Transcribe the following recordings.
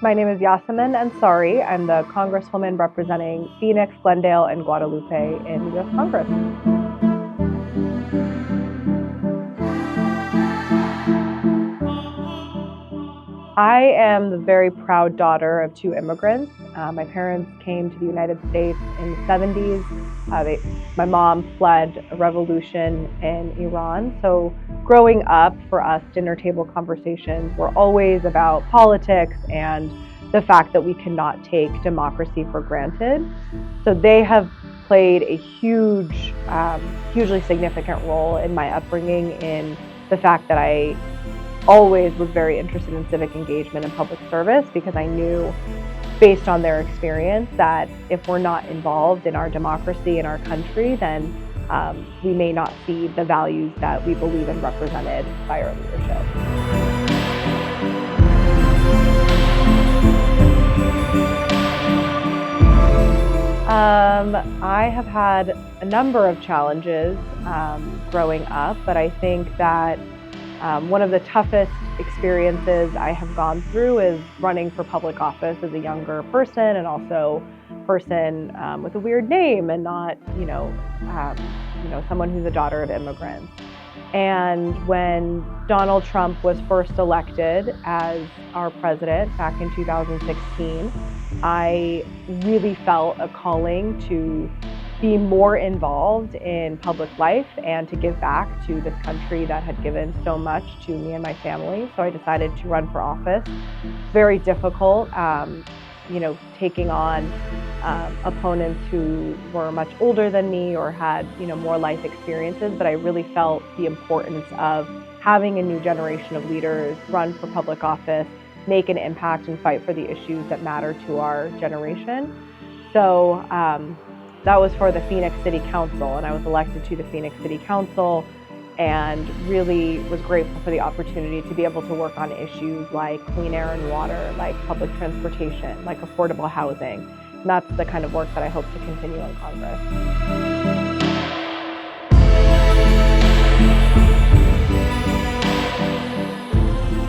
My name is Yassamin Ansari. I'm the Congresswoman representing Phoenix, Glendale, and Guadalupe in the U.S. Congress. I am the very proud daughter of two immigrants. My parents came to the United States in the 70s. My mom fled a revolution in Iran. So growing up, for us, dinner table conversations were always about politics and the fact that we cannot take democracy for granted. So they have played a hugely significant role in my upbringing, in the fact that I always was very interested in civic engagement and public service, because I knew, based on their experience, that if we're not involved in our democracy and our country, then we may not see the values that we believe in represented by our leadership. I have had a number of challenges growing up, but I think that one of the toughest experiences I have gone through is running for public office as a younger person, and also person with a weird name, and not, someone who's a daughter of immigrants. And when Donald Trump was first elected as our president back in 2016, I really felt a calling to be more involved in public life and to give back to this country that had given so much to me and my family. So I decided to run for office. Very difficult, taking on opponents who were much older than me or had, more life experiences. But I really felt the importance of having a new generation of leaders run for public office, make an impact, and fight for the issues that matter to our generation. So that was for the Phoenix City Council, and I was elected to the Phoenix City Council, and really was grateful for the opportunity to be able to work on issues like clean air and water, like public transportation, like affordable housing. And that's the kind of work that I hope to continue in Congress.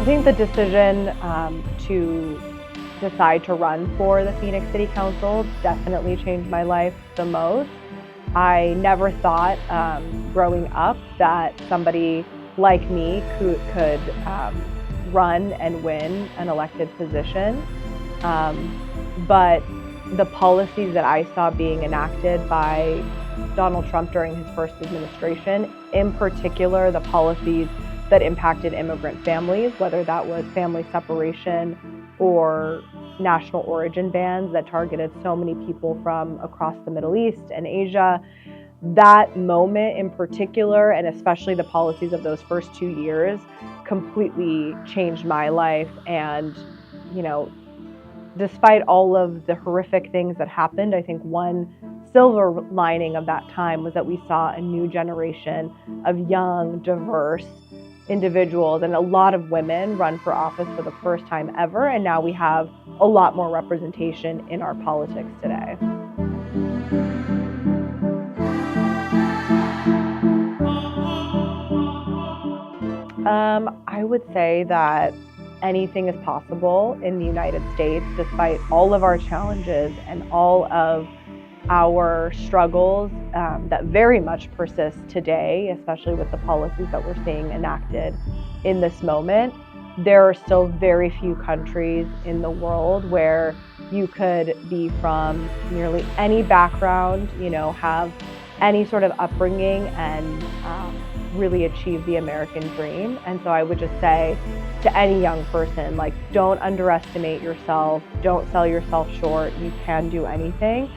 I think the decision to decide to run for the Phoenix City Council definitely changed my life the most. I never thought growing up that somebody like me could run and win an elected position. But the policies that I saw being enacted by Donald Trump during his first administration, in particular the policies that impacted immigrant families, whether that was family separation or national origin bans that targeted so many people from across the Middle East and Asia. That moment in particular, and especially the policies of those first 2 years, completely changed my life. And, despite all of the horrific things that happened, I think one silver lining of that time was that we saw a new generation of young, diverse individuals, and a lot of women run for office for the first time ever. And now we have a lot more representation in our politics today. I would say that anything is possible in the United States, despite all of our challenges and all of our struggles that very much persist today, especially with the policies that we're seeing enacted in this moment. There are still very few countries in the world where you could be from nearly any background, have any sort of upbringing, and really achieve the American dream. And so I would just say to any young person, don't underestimate yourself, don't sell yourself short. You can do anything,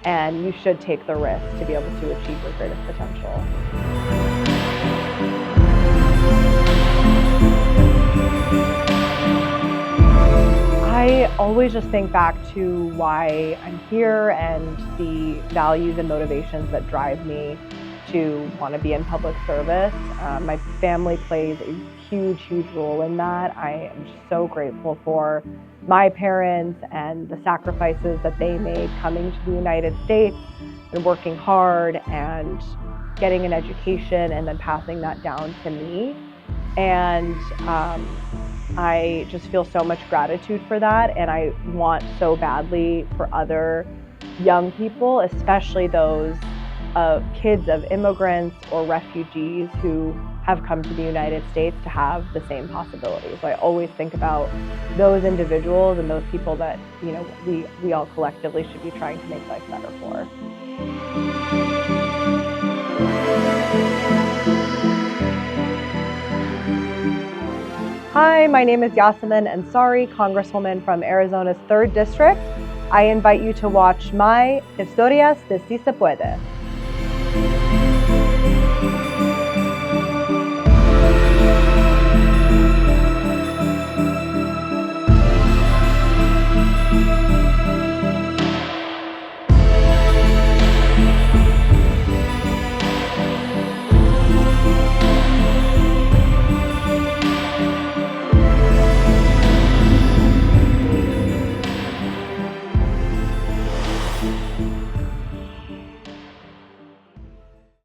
and you should take the risk to be able to achieve your greatest potential. I always just think back to why I'm here and the values and motivations that drive me to want to be in public service. My family plays a huge role in that. I am just so grateful for my parents and the sacrifices that they made coming to the United States and working hard and getting an education and then passing that down to me. And I just feel so much gratitude for that. And I want so badly for other young people, especially those kids of immigrants or refugees who have come to the United States, to have the same possibilities. So I always think about those individuals and those people that, you know, we all collectively should be trying to make life better for. Hi, my name is Yassamin Ansari, Congresswoman from Arizona's 3rd District. I invite you to watch my Historias de Si Se Puede.